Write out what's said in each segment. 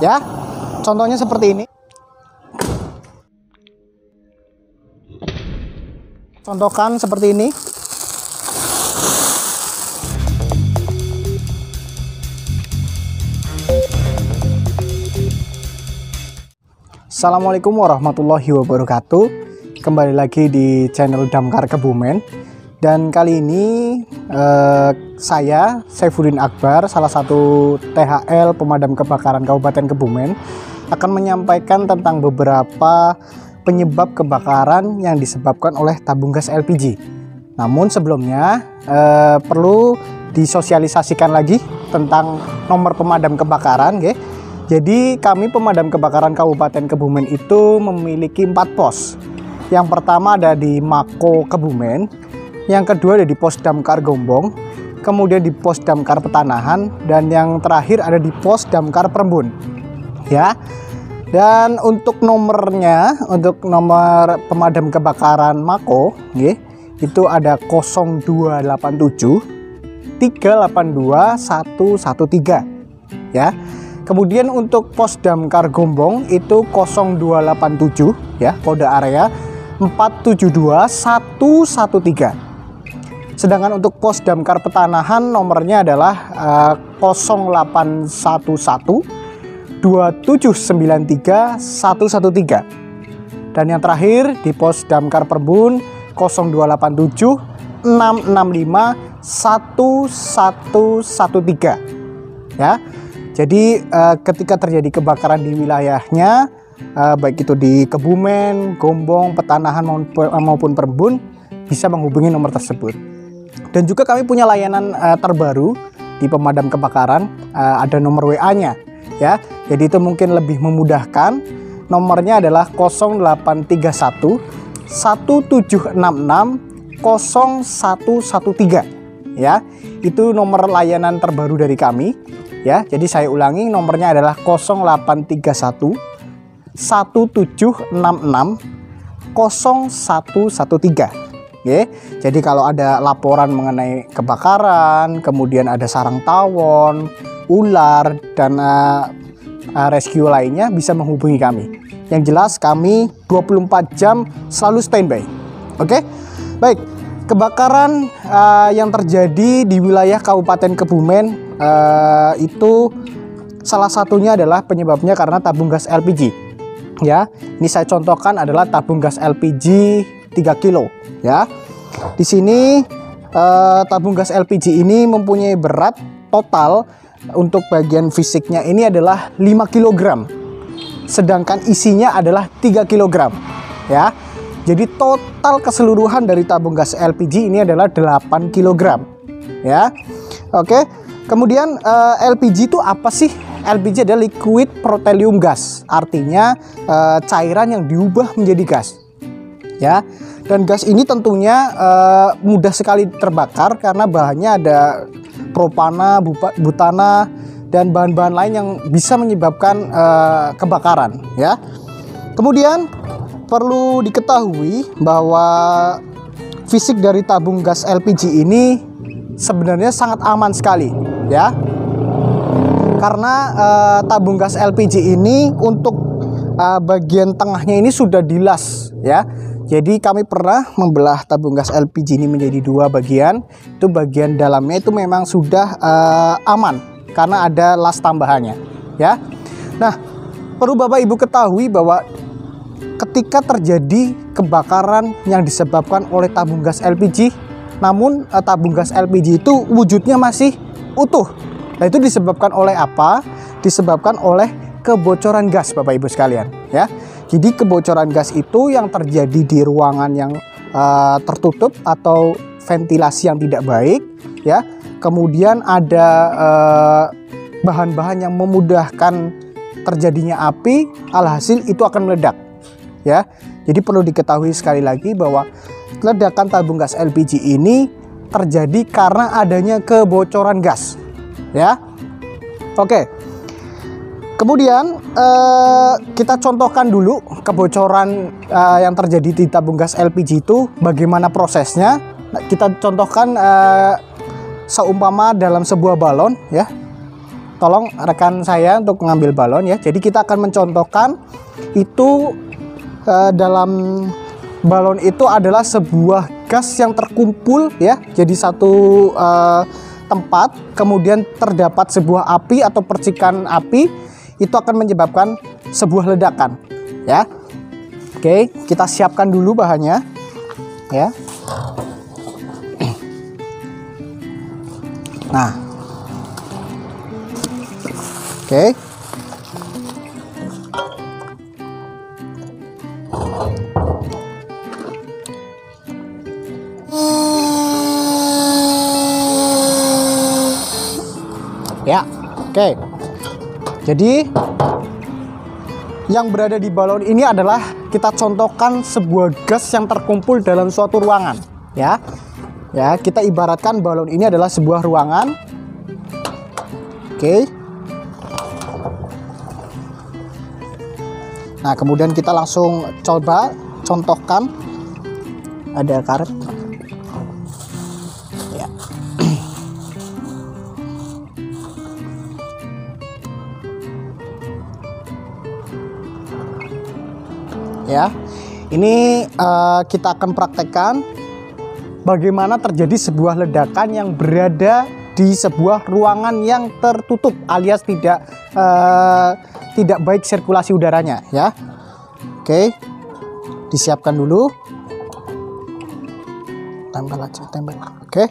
Ya, contohnya seperti ini. Contohkan seperti ini. Assalamualaikum warahmatullahi wabarakatuh. Kembali lagi di channel Damkar Kebumen. Dan kali ini saya Saifuddin Akbar, salah satu THL pemadam kebakaran Kabupaten Kebumen, akan menyampaikan tentang beberapa penyebab kebakaran yang disebabkan oleh tabung gas LPG. Namun sebelumnya perlu disosialisasikan lagi tentang nomor pemadam kebakaran, nggih. Jadi kami pemadam kebakaran Kabupaten Kebumen itu memiliki 4 pos. Yang pertama ada di Mako Kebumen, yang kedua ada di Pos Damkar Gombong, kemudian di Pos Damkar Petanahan, dan yang terakhir ada di Pos Damkar Perembun. Ya. Dan untuk nomornya, untuk nomor pemadam kebakaran Mako, itu ada 0287 382 113. Ya. Kemudian untuk Pos Damkar Gombong itu 0287, ya, kode area 472 113. Sedangkan untuk Pos Damkar Petanahan nomornya adalah 0811 2793 113. Dan yang terakhir di Pos Damkar Perembun 0287 665 1113. Ya. Jadi ketika terjadi kebakaran di wilayahnya, baik itu di Kebumen, Gombong, Petanahan maupun Perembun, bisa menghubungi nomor tersebut. Dan juga kami punya layanan terbaru di pemadam kebakaran, ada nomor WA-nya. Ya, jadi itu mungkin lebih memudahkan. Nomornya adalah 0831 1766 0113. Ya, itu nomor layanan terbaru dari kami. Ya, jadi saya ulangi, nomornya adalah 0831 1766 0113. Oke, jadi kalau ada laporan mengenai kebakaran, kemudian ada sarang tawon, ular, dan rescue lainnya, bisa menghubungi kami. Yang jelas kami 24 jam selalu standby. Oke, baik. Kebakaran yang terjadi di wilayah Kabupaten Kebumen itu salah satunya adalah penyebabnya karena tabung gas LPG. Ya, ini saya contohkan adalah tabung gas LPG 3 kilo. Ya, di sini tabung gas LPG ini mempunyai berat total untuk bagian fisiknya ini adalah 5 kg, sedangkan isinya adalah 3 kg. Ya, jadi total keseluruhan dari tabung gas LPG ini adalah 8 kg. Ya, oke. Kemudian LPG itu apa sih? LPG adalah liquid petroleum gas, artinya cairan yang diubah menjadi gas. Ya, dan gas ini tentunya mudah sekali terbakar karena bahannya ada propana, butana, dan bahan-bahan lain yang bisa menyebabkan kebakaran. Ya, kemudian perlu diketahui bahwa fisik dari tabung gas LPG ini sebenarnya sangat aman sekali. Ya, karena tabung gas LPG ini untuk bagian tengahnya ini sudah dilas. Ya, jadi kami pernah membelah tabung gas LPG ini menjadi 2 bagian. Itu bagian dalamnya itu memang sudah aman karena ada las tambahannya. Ya, nah, perlu Bapak Ibu ketahui bahwa ketika terjadi kebakaran yang disebabkan oleh tabung gas LPG, namun tabung gas LPG itu wujudnya masih utuh. Nah, itu disebabkan oleh apa? Disebabkan oleh kebocoran gas, Bapak Ibu sekalian. Ya, jadi kebocoran gas itu yang terjadi di ruangan yang tertutup atau ventilasi yang tidak baik. Ya, kemudian ada bahan-bahan yang memudahkan terjadinya api, alhasil itu akan meledak. Ya, jadi perlu diketahui sekali lagi bahwa ledakan tabung gas LPG ini terjadi karena adanya kebocoran gas. Ya, oke. Kemudian kita contohkan dulu kebocoran yang terjadi di tabung gas LPG itu bagaimana prosesnya. Kita contohkan seumpama dalam sebuah balon, ya. tolong rekan saya untuk mengambil balon ya. Jadi kita akan mencontohkan itu dalam balon itu adalah sebuah gas yang terkumpul ya, jadi satu tempat, kemudian terdapat sebuah api atau percikan api, itu akan menyebabkan sebuah ledakan ya. Oke, kita siapkan dulu bahannya ya. Nah, oke. Ya, oke. Jadi yang berada di balon ini adalah kita contohkan sebuah gas yang terkumpul dalam suatu ruangan, ya. Ya, kita ibaratkan balon ini adalah sebuah ruangan. Oke. Nah, kemudian kita langsung coba contohkan. Ada karet. Ya. Ya, ini kita akan praktekkan bagaimana terjadi sebuah ledakan yang berada di sebuah ruangan yang tertutup alias tidak baik sirkulasi udaranya ya. Oke, disiapkan dulu, tempel aja, tempel. Oke.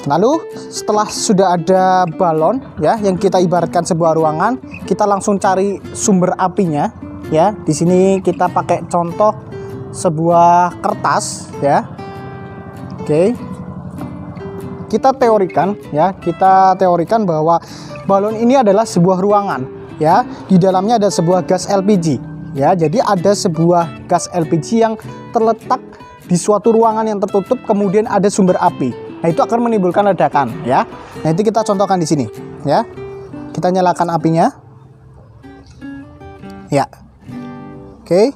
Lalu setelah sudah ada balon ya yang kita ibaratkan sebuah ruangan, kita langsung cari sumber apinya. Ya, di sini kita pakai contoh sebuah kertas ya. Oke. Kita teorikan ya, bahwa balon ini adalah sebuah ruangan ya. Di dalamnya ada sebuah gas LPG ya. Jadi ada sebuah gas LPG yang terletak di suatu ruangan yang tertutup, kemudian ada sumber api. Nah, itu akan menimbulkan ledakan ya. Nah, itu kita contohkan di sini ya. Kita nyalakan apinya. Ya. Oke,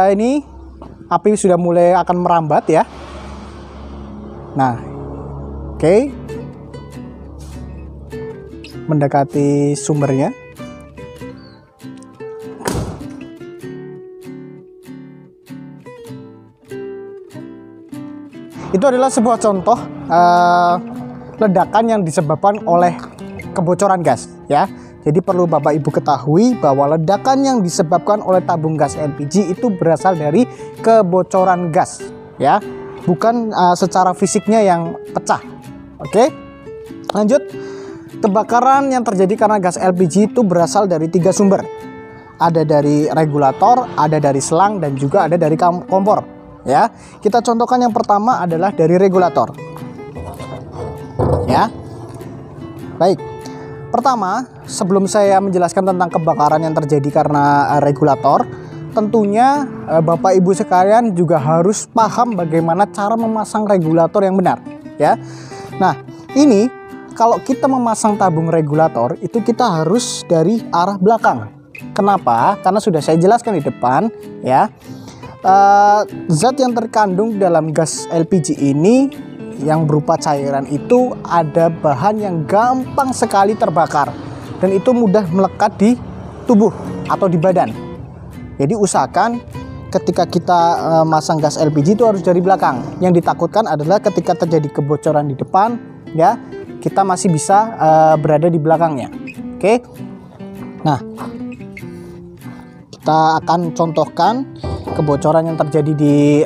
ini api sudah mulai akan merambat ya. Nah, oke, mendekati sumbernya. Itu adalah sebuah contoh ledakan yang disebabkan oleh kebocoran gas ya. Jadi perlu Bapak Ibu ketahui bahwa ledakan yang disebabkan oleh tabung gas LPG itu berasal dari kebocoran gas ya, bukan secara fisiknya yang pecah. Oke, lanjut. Kebakaran yang terjadi karena gas LPG itu berasal dari 3 sumber. Ada dari regulator, ada dari selang, dan juga ada dari kompor ya. Kita contohkan yang pertama adalah dari regulator ya. Baik. Pertama, sebelum saya menjelaskan tentang kebakaran yang terjadi karena regulator, tentunya Bapak Ibu sekalian juga harus paham bagaimana cara memasang regulator yang benar ya. Nah, ini kalau kita memasang tabung regulator itu kita harus dari arah belakang. Kenapa? Karena sudah saya jelaskan di depan ya. Zat yang terkandung dalam gas LPG ini yang berupa cairan itu ada bahan yang gampang sekali terbakar dan itu mudah melekat di tubuh atau di badan. Jadi usahakan ketika kita masang gas LPG itu harus dari belakang. Yang ditakutkan adalah ketika terjadi kebocoran di depan ya, kita masih bisa berada di belakangnya. Oke. Nah, kita akan contohkan kebocoran yang terjadi di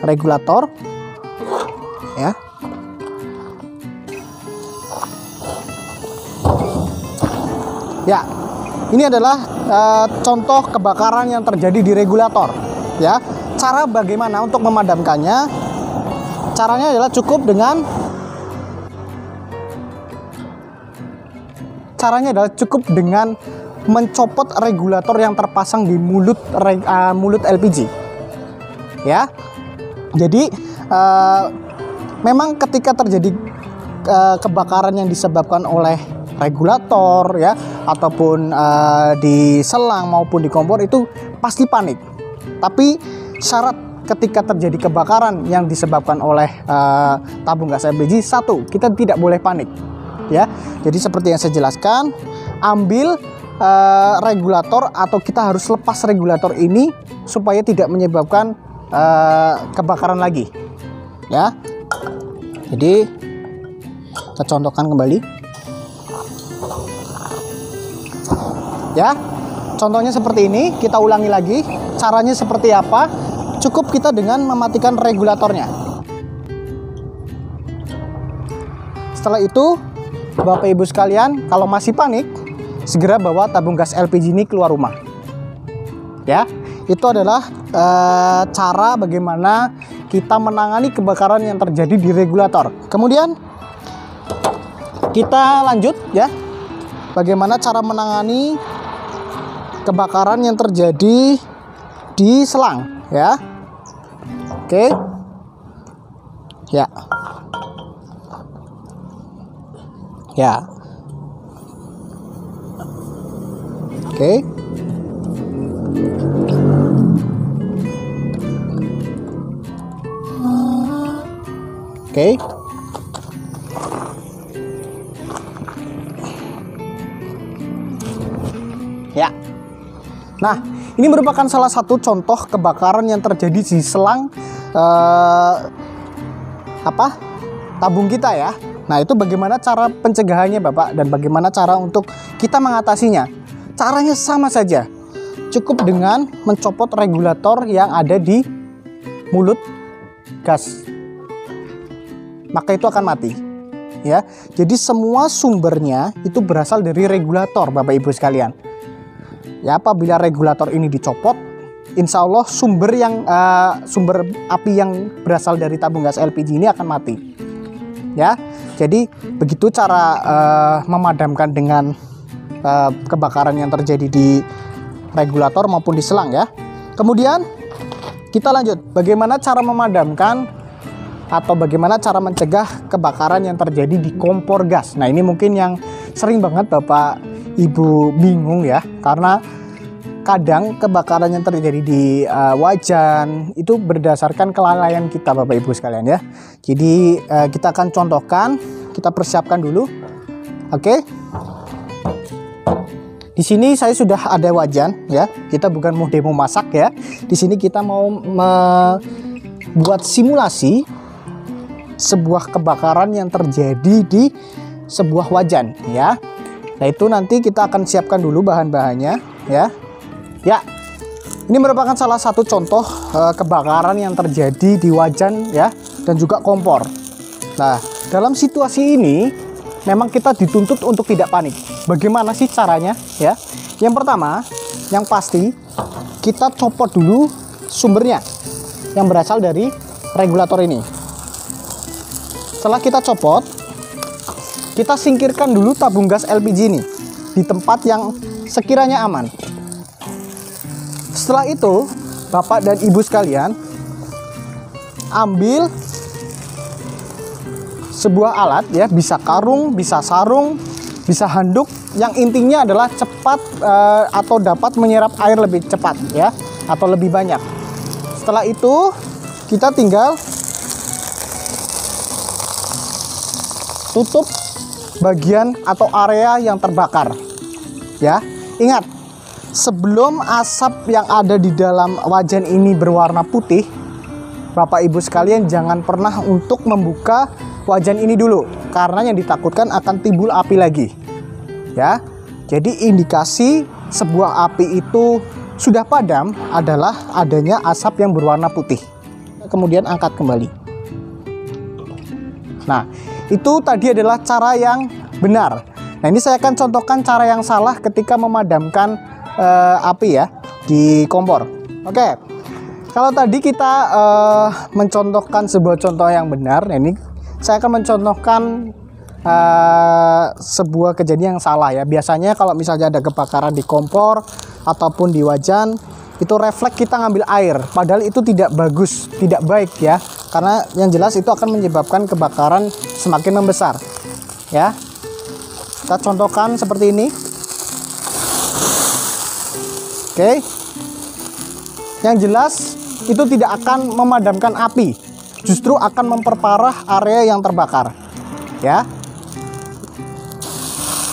regulator ya. Ya, ini adalah contoh kebakaran yang terjadi di regulator ya. Cara bagaimana untuk memadamkannya? Caranya adalah cukup dengan mencopot regulator yang terpasang di mulut LPG ya. Jadi memang ketika terjadi kebakaran yang disebabkan oleh regulator ya, ataupun di selang maupun di kompor itu pasti panik. Tapi syarat ketika terjadi kebakaran yang disebabkan oleh tabung gas LPG, satu, kita tidak boleh panik ya. Jadi seperti yang saya jelaskan, ambil regulator atau kita harus lepas regulator ini supaya tidak menyebabkan kebakaran lagi ya. Jadi kita contohkan kembali ya. Contohnya seperti ini, kita ulangi lagi. Caranya seperti apa? Cukup kita dengan mematikan regulatornya. Setelah itu, Bapak Ibu sekalian, kalau masih panik, segera bawa tabung gas LPG ini keluar rumah. Ya, itu adalah cara bagaimana kita menangani kebakaran yang terjadi di regulator. Kemudian kita lanjut ya, bagaimana cara menangani kebakaran yang terjadi di selang ya. Oke. Ya. Ya. Oke. Oke. Ya. Nah, ini merupakan salah satu contoh kebakaran yang terjadi di selang tabung kita ya. Nah, itu bagaimana cara pencegahannya Bapak, dan bagaimana cara untuk kita mengatasinya. Caranya sama saja, cukup dengan mencopot regulator yang ada di mulut gas, maka itu akan mati ya. Jadi semua sumbernya itu berasal dari regulator Bapak Ibu sekalian ya. Apabila regulator ini dicopot, insya Allah sumber api yang berasal dari tabung gas LPG ini akan mati ya. Jadi begitu cara memadamkan dengan kebakaran yang terjadi di regulator maupun di selang ya. Kemudian kita lanjut, bagaimana cara memadamkan atau bagaimana cara mencegah kebakaran yang terjadi di kompor gas. Nah, ini mungkin yang sering banget Bapak Ibu bingung ya, karena kadang kebakaran yang terjadi di wajan itu berdasarkan kelalaian kita Bapak Ibu sekalian ya. Jadi kita akan contohkan, kita persiapkan dulu. Oke. Di sini saya sudah ada wajan ya. Kita bukan mau demo masak ya. Di sini kita mau membuat simulasi sebuah kebakaran yang terjadi di sebuah wajan ya. Nah, itu nanti kita akan siapkan dulu bahan-bahannya ya. Ya, ini merupakan salah satu contoh kebakaran yang terjadi di wajan ya, dan juga kompor. Nah, dalam situasi ini memang kita dituntut untuk tidak panik. Bagaimana sih caranya ya? Yang pertama, yang pasti kita copot dulu sumbernya yang berasal dari regulator ini. Setelah kita copot, kita singkirkan dulu tabung gas LPG ini di tempat yang sekiranya aman. Setelah itu, Bapak dan Ibu sekalian, ambil sebuah alat ya, bisa karung, bisa sarung, bisa handuk, yang intinya adalah cepat atau dapat menyerap air lebih cepat ya, atau lebih banyak. Setelah itu, kita tinggal tutup bagian atau area yang terbakar ya. Ingat, sebelum asap yang ada di dalam wajan ini berwarna putih, Bapak Ibu sekalian jangan pernah untuk membuka wajan ini dulu, karena yang ditakutkan akan timbul api lagi ya. Jadi indikasi sebuah api itu sudah padam adalah adanya asap yang berwarna putih. Kemudian angkat kembali. Nah, itu tadi adalah cara yang benar. Nah, ini saya akan contohkan cara yang salah ketika memadamkan api ya di kompor. Oke, kalau tadi kita mencontohkan sebuah contoh yang benar, nah ini saya akan mencontohkan sebuah kejadian yang salah ya. Biasanya kalau misalnya ada kebakaran di kompor ataupun di wajan, itu refleks kita ngambil air, padahal itu tidak bagus, tidak baik ya, karena yang jelas itu akan menyebabkan kebakaran semakin membesar ya. Kita contohkan seperti ini. Oke. Yang jelas itu tidak akan memadamkan api, justru akan memperparah area yang terbakar ya.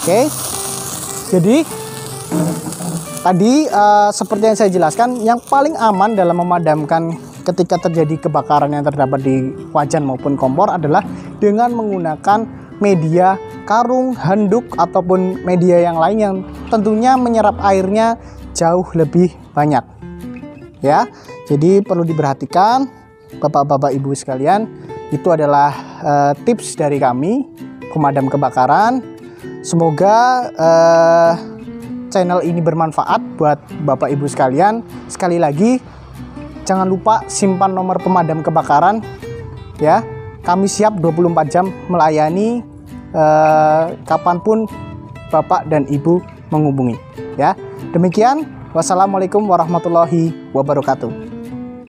Oke, jadi tadi seperti yang saya jelaskan, yang paling aman dalam memadamkan ketika terjadi kebakaran yang terdapat di wajan maupun kompor adalah dengan menggunakan media karung, handuk, ataupun media yang lain yang tentunya menyerap airnya jauh lebih banyak ya. Jadi perlu diperhatikan Bapak-bapak Ibu sekalian, itu adalah tips dari kami pemadam kebakaran. Semoga channel ini bermanfaat buat Bapak Ibu sekalian. Sekali lagi, jangan lupa simpan nomor pemadam kebakaran ya. Kami siap 24 jam melayani kapanpun Bapak dan Ibu menghubungi ya. Demikian, wassalamualaikum warahmatullahi wabarakatuh.